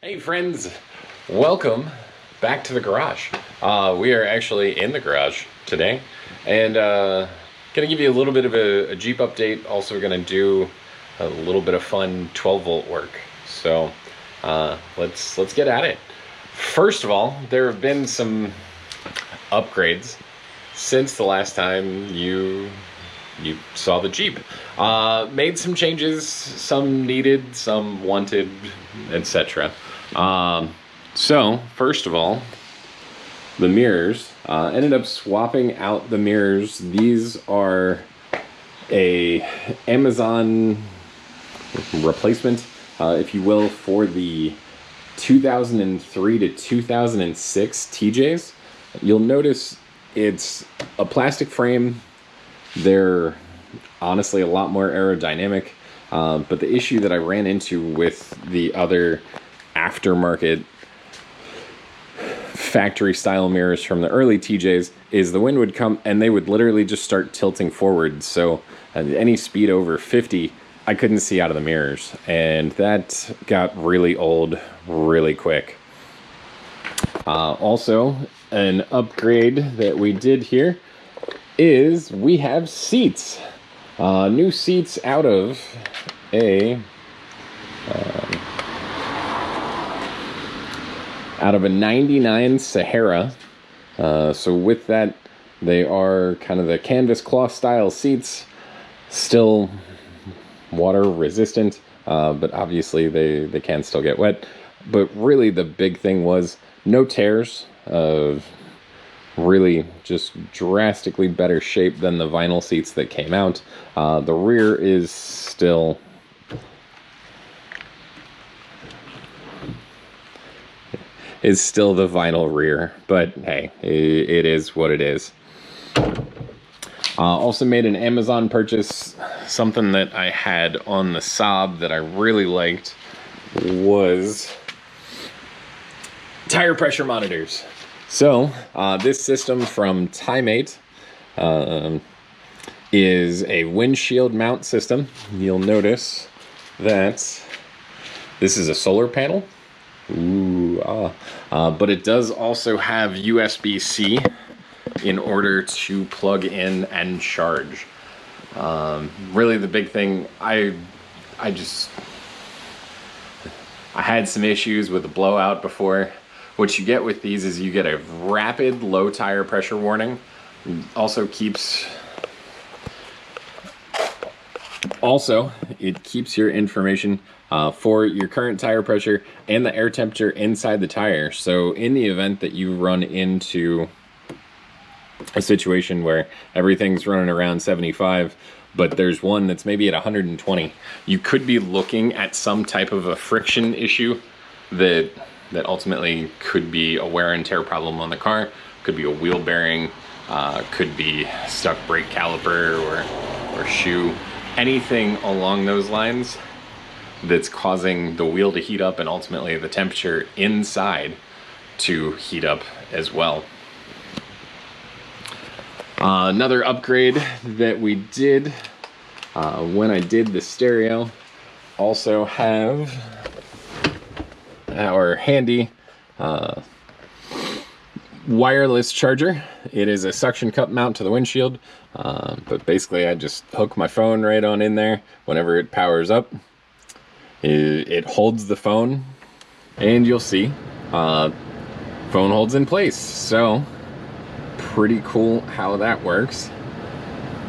Hey friends, welcome back to the garage. We are actually in the garage today and gonna give you a little bit of a Jeep update. Also gonna do a little bit of fun 12 volt work. So let's get at it. First of all, there have been some upgrades since the last time you saw the Jeep. Made some changes, some needed, some wanted, etc. So first of all, the mirrors, ended up swapping out the mirrors. These are a Amazon replacement, if you will, for the 2003 to 2006 TJs. You'll notice it's a plastic frame. They're honestly a lot more aerodynamic, but the issue that I ran into with the other aftermarket factory style mirrors from the early TJs is the wind would come and they would literally just start tilting forward. So at any speed over 50, I couldn't see out of the mirrors, and that got really old really quick. Also, an upgrade that we did here is we have seats. New seats out of a 99 Sahara. So with that, they are kind of the canvas cloth style seats, still water resistant, but obviously they can still get wet. But really the big thing was no tears, of really just drastically better shape than the vinyl seats that came out. The rear is still the vinyl rear, but hey, it is what it is. Also made an Amazon purchase. Something that I had on the Saab that I really liked was tire pressure monitors. So this system from TimeMate is a windshield mount system. You'll notice that this is a solar panel. But it does also have USB-C in order to plug in and charge. Really the big thing, I had some issues with the blowout before. What you get with these is you get a rapid low tire pressure warning. Also it keeps your information for your current tire pressure and the air temperature inside the tire. So in the event that you run into a situation where everything's running around 75, but there's one that's maybe at 120, you could be looking at some type of a friction issue that ultimately could be a wear and tear problem on the car, could be a wheel bearing, could be stuck brake caliper or shoe, anything along those lines that's causing the wheel to heat up and ultimately the temperature inside to heat up as well. Another upgrade that we did when I did the stereo, also have our handy wireless charger. It is a suction cup mount to the windshield, but basically I just hook my phone right on in there. Whenever it powers up, it holds the phone, and you'll see phone holds in place. So pretty cool how that works.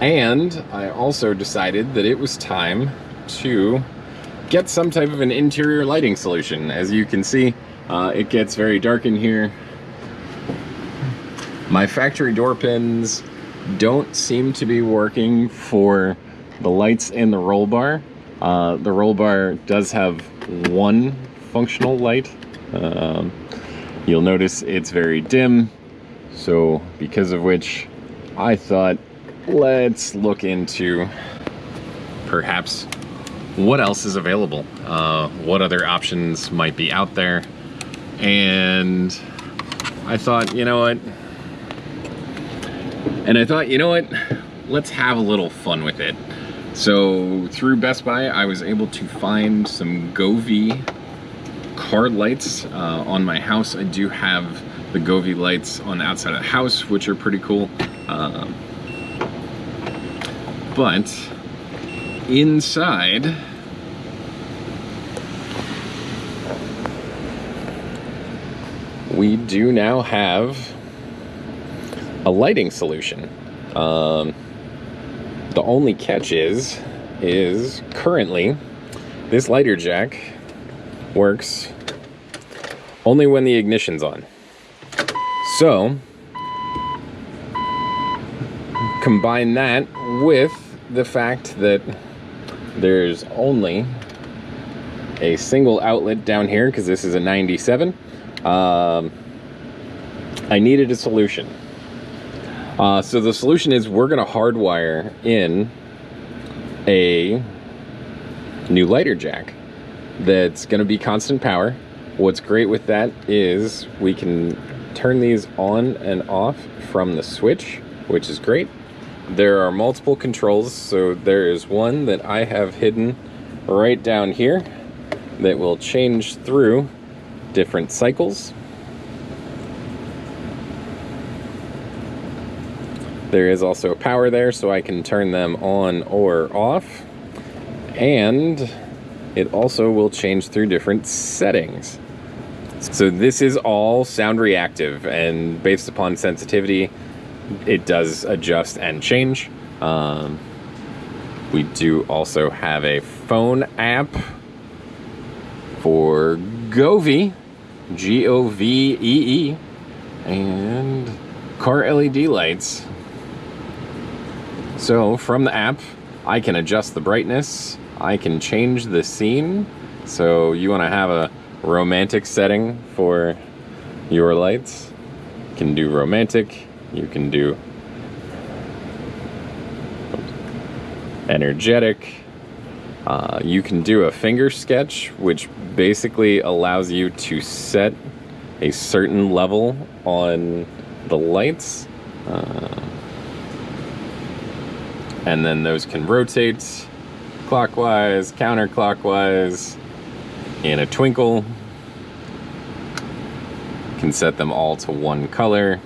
And I also decided that it was time to get some type of an interior lighting solution. As you can see, it gets very dark in here. My factory door pins don't seem to be working for the lights in the roll bar. The roll bar does have one functional light. You'll notice it's very dim, so because of which I thought, let's look into perhaps what else is available, what other options might be out there. And I thought, you know what, let's have a little fun with it. So through Best Buy, I was able to find some Govee hard lights on my house. I do have the Govee lights on the outside of the house, which are pretty cool. But inside, we do now have a lighting solution. The only catch is currently this lighter jack works only when the ignition's on. So combine that with the fact that there's only a single outlet down here, because this is a 97. I needed a solution. So the solution is we're going to hardwire in a new lighter jack that's going to be constant power. What's great with that is we can turn these on and off from the switch, which is great. There are multiple controls, so there is one that I have hidden right down here that will change through different cycles. There is also a power there, so I can turn them on or off. And it also will change through different settings. So this is all sound reactive, and based upon sensitivity, it does adjust and change. We do also have a phone app for Govee, Govee, and car LED lights. So from the app, I can adjust the brightness, I can change the scene. So you want to have a romantic setting for your lights, you can do romantic, you can do energetic, you can do a finger sketch, which basically allows you to set a certain level on the lights, and then those can rotate clockwise, counterclockwise, in a twinkle. Can set them all to one color.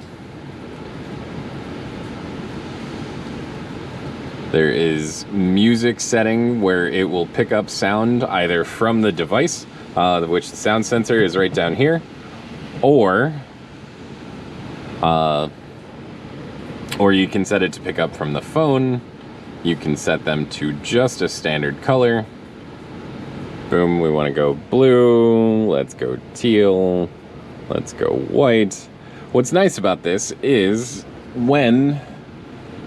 There is music setting where it will pick up sound either from the device, which the sound sensor is right down here, or you can set it to pick up from the phone. You can set them to just a standard color. Boom, we want to go blue, let's go teal, let's go white. What's nice about this is when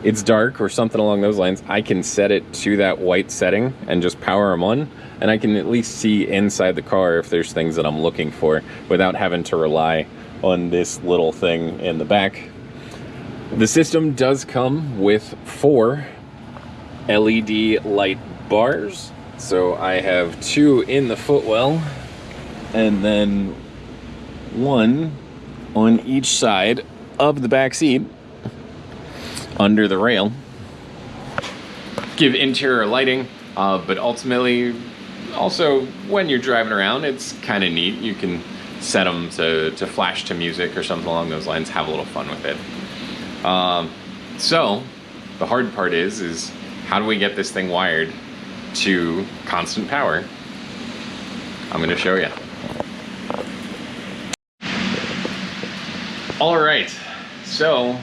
it's dark or something along those lines, I can set it to that white setting and just power them on, and I can at least see inside the car if there's things that I'm looking for without having to rely on this little thing in the back. The system does come with 4 LED light bars. So I have 2 in the footwell and then 1 on each side of the back seat under the rail. Give interior lighting, but ultimately also when you're driving around, it's kind of neat. You can set them to flash to music or something along those lines, have a little fun with it. So the hard part is how do we get this thing wired to constant power? I'm going to show you. All right, so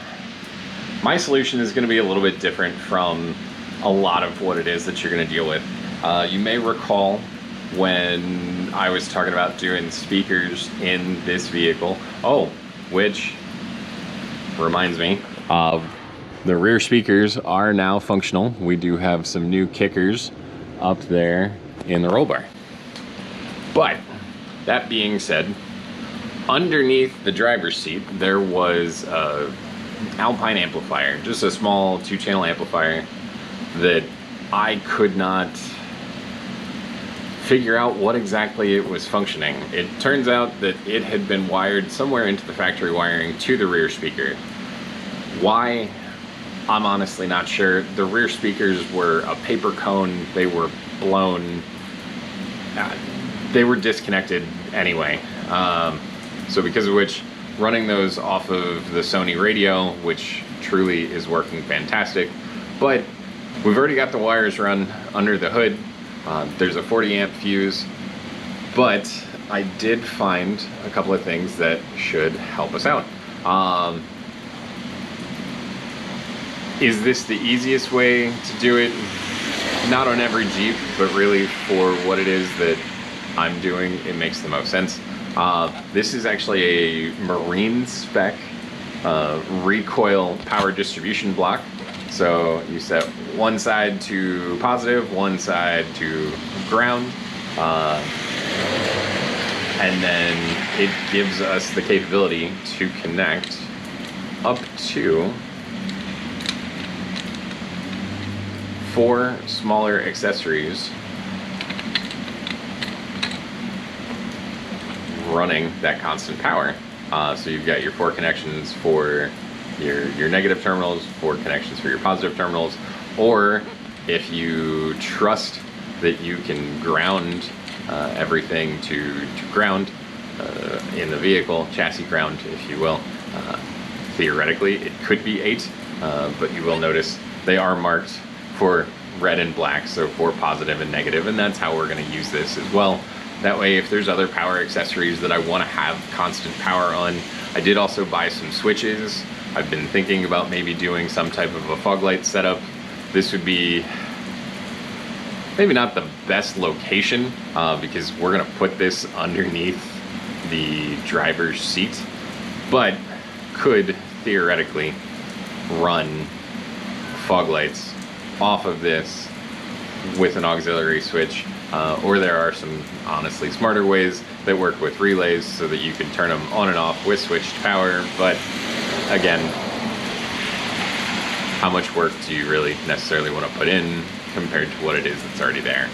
my solution is going to be a little bit different from a lot of what it is that you're going to deal with. You may recall when I was talking about doing speakers in this vehicle. Oh, which reminds me, the rear speakers are now functional. We do have some new kickers up there in the roll bar. But that being said, underneath the driver's seat, there was a Alpine amplifier, just a small 2-channel amplifier that I could not figure out what exactly it was functioning. It turns out that it had been wired somewhere into the factory wiring to the rear speaker. Why? I'm honestly not sure. The rear speakers were a paper cone. They were blown. They were disconnected anyway. So because of which, running those off of the Sony radio, which truly is working fantastic, but we've already got the wires run under the hood. There's a 40 amp fuse, but I did find a couple of things that should help us out. Is this the easiest way to do it? Not on every Jeep, but really for what it is that I'm doing, it makes the most sense. This is actually a marine spec recoil power distribution block. So you set one side to positive, one side to ground, and then it gives us the capability to connect up to 4 smaller accessories running that constant power. So you've got your 4 connections for your negative terminals, 4 connections for your positive terminals, or if you trust that you can ground everything to ground in the vehicle, chassis ground, if you will. Theoretically, it could be 8, but you will notice they are marked for red and black, so for positive and negative, and that's how we're going to use this as well. That way, if there's other power accessories that I want to have constant power on, I did also buy some switches. I've been thinking about maybe doing some type of a fog light setup. This would be maybe not the best location because we're going to put this underneath the driver's seat, but could theoretically run fog lights off of this with an auxiliary switch, or there are some honestly smarter ways that work with relays so that you can turn them on and off with switched power. But again, how much work do you really necessarily want to put in compared to what it is that's already there?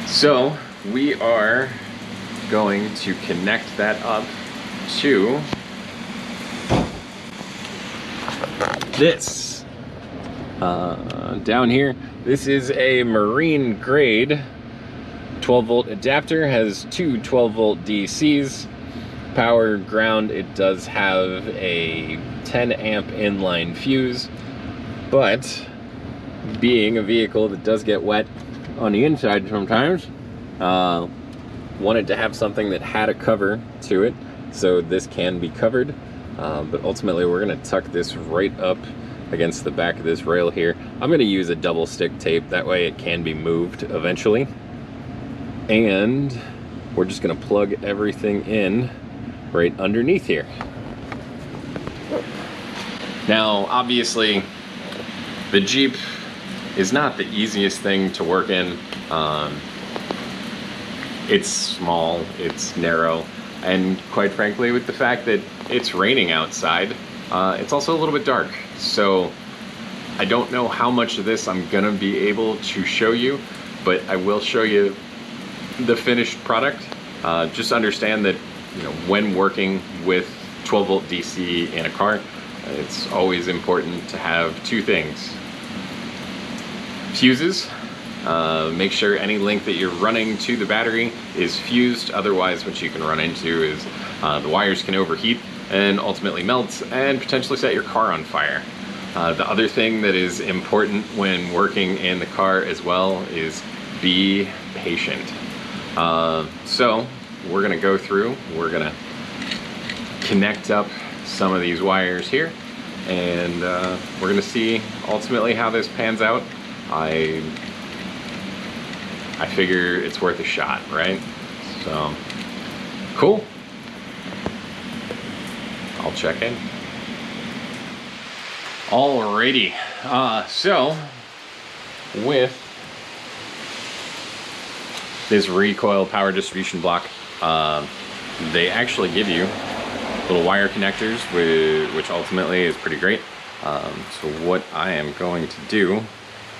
So we are going to connect that up to this. Down here, this is a marine grade 12 volt adapter, has 2 12 volt DCs, power ground. It does have a 10 amp inline fuse, but being a vehicle that does get wet on the inside sometimes, wanted to have something that had a cover to it, so this can be covered, but ultimately we're going to tuck this right up against the back of this rail here. I'm going to use a double stick tape, that way it can be moved eventually. And we're just going to plug everything in right underneath here. Now, obviously, the Jeep is not the easiest thing to work in. It's small, it's narrow, and quite frankly, with the fact that it's raining outside, it's also a little bit dark. So I don't know how much of this I'm gonna be able to show you, but I will show you the finished product. Just understand that, you know, when working with 12 volt DC in a car, it's always important to have 2 things. Fuses. Make sure any link that you're running to the battery is fused. Otherwise, what you can run into is the wires can overheat and ultimately melt and potentially set your car on fire. The other thing that is important when working in the car as well is be patient. So we're gonna go through, we're gonna connect up some of these wires here, and we're gonna see ultimately how this pans out. I figure it's worth a shot, right? So, cool. I'll check in. Alrighty, so with this recoil power distribution block, they actually give you little wire connectors, which ultimately is pretty great. So what I am going to do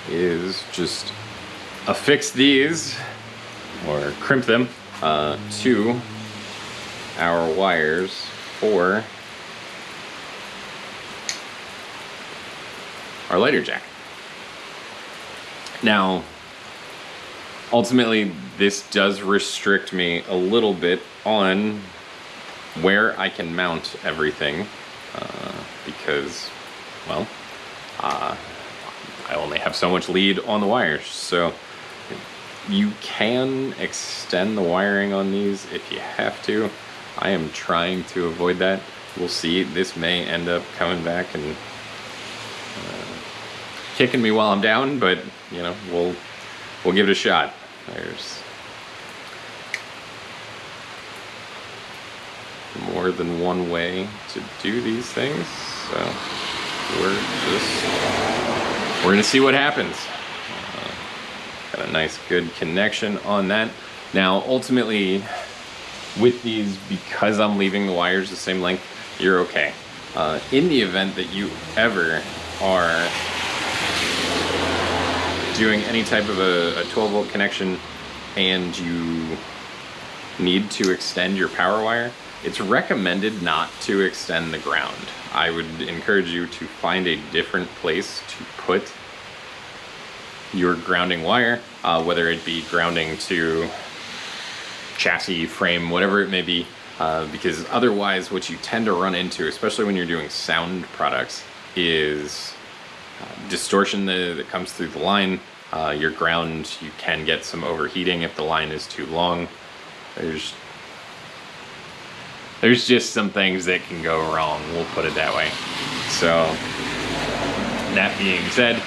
is just affix these, or crimp them, to our wires for our lighter jack. Now, ultimately, this does restrict me a little bit on where I can mount everything, because, well, I only have so much lead on the wires. So you can extend the wiring on these if you have to. I am trying to avoid that. We'll see. This may end up coming back and kicking me while I'm down, but you know, we'll give it a shot. There's more than one way to do these things, so we're gonna see what happens. Got a nice good connection on that. Now ultimately with these, because I'm leaving the wires the same length, you're okay. In the event that you ever are doing any type of a 12 volt connection and you need to extend your power wire, it's recommended not to extend the ground. I would encourage you to find a different place to put your grounding wire, whether it be grounding to chassis, frame, whatever it may be, because otherwise what you tend to run into, especially when you're doing sound products, is distortion that comes through the line. Your ground, you can get some overheating if the line is too long. There's just some things that can go wrong, we'll put it that way. So that being said,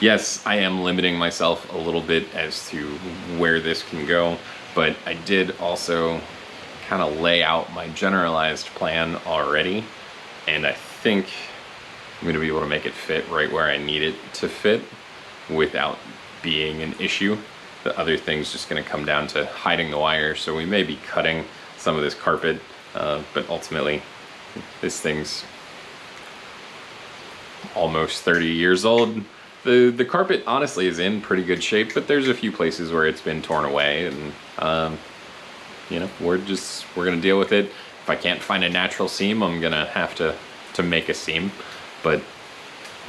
yes, I am limiting myself a little bit as to where this can go, but I did also kind of lay out my generalized plan already, and I think I'm gonna be able to make it fit right where I need it to fit without being an issue. The other thing's just gonna come down to hiding the wire, so we may be cutting some of this carpet, but ultimately this thing's almost 30 years old. The carpet honestly is in pretty good shape, but there's a few places where it's been torn away, and you know, we're gonna deal with it. If I can't find a natural seam, I'm gonna have to make a seam, but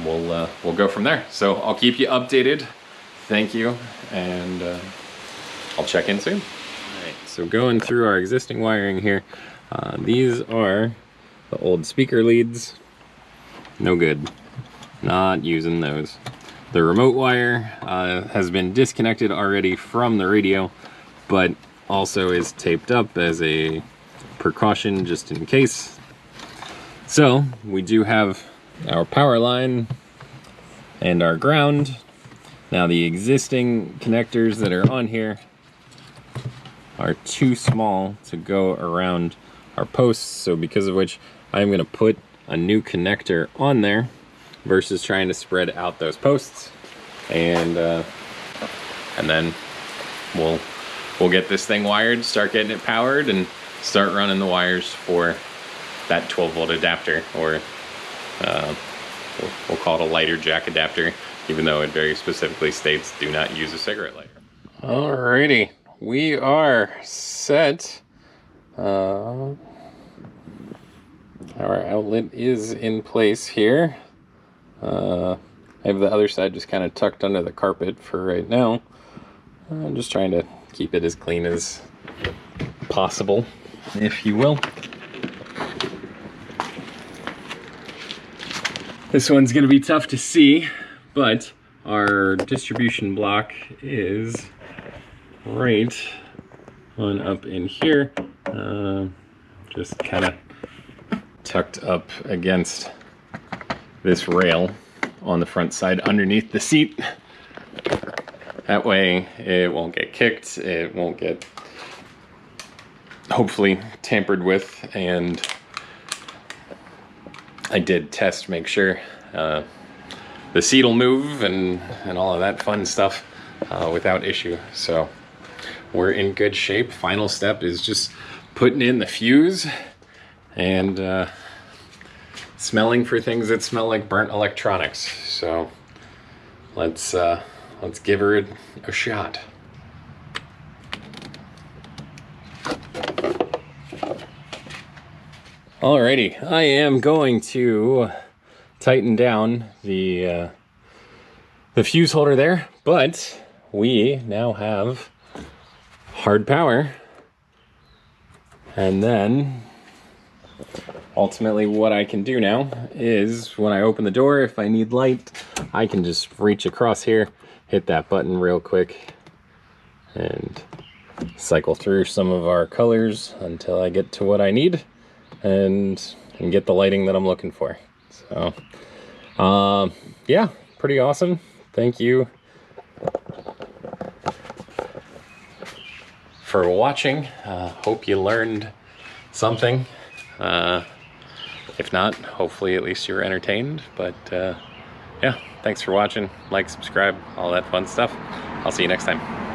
we'll go from there. So I'll keep you updated. Thank you, and I'll check in soon. All right, so going through our existing wiring here, these are the old speaker leads. No good, not using those. The remote wire has been disconnected already from the radio, but also is taped up as a precaution just in case. So we do have our power line and our ground. Now the existing connectors that are on here are too small to go around our posts, so because of which I'm going to put a new connector on there versus trying to spread out those posts, and then we'll get this thing wired, start getting it powered, and start running the wires for that 12 volt adapter, or we'll call it a lighter jack adapter, even though it very specifically states do not use a cigarette lighter. Alrighty, we are set. Our outlet is in place here. I have the other side just kind of tucked under the carpet for right now. I'm just trying to keep it as clean as possible, if you will. This one's gonna be tough to see, but our distribution block is right on up in here, just kind of tucked up against this rail on the front side underneath the seat. That way it won't get kicked, it won't get hopefully tampered with, and I did test, make sure the seat will move and all of that fun stuff without issue. So we're in good shape. Final step is just putting in the fuse and smelling for things that smell like burnt electronics. So let's give her a shot. Alrighty, I am going to tighten down the fuse holder there, but we now have hard power. And then ultimately what I can do now is when I open the door, if I need light, I can just reach across here, hit that button real quick, and cycle through some of our colors until I get to what I need and get the lighting that I'm looking for. So yeah, pretty awesome. Thank you for watching. Hope you learned something. If not, hopefully at least you're entertained. But yeah, thanks for watching. Like, subscribe, all that fun stuff. I'll see you next time.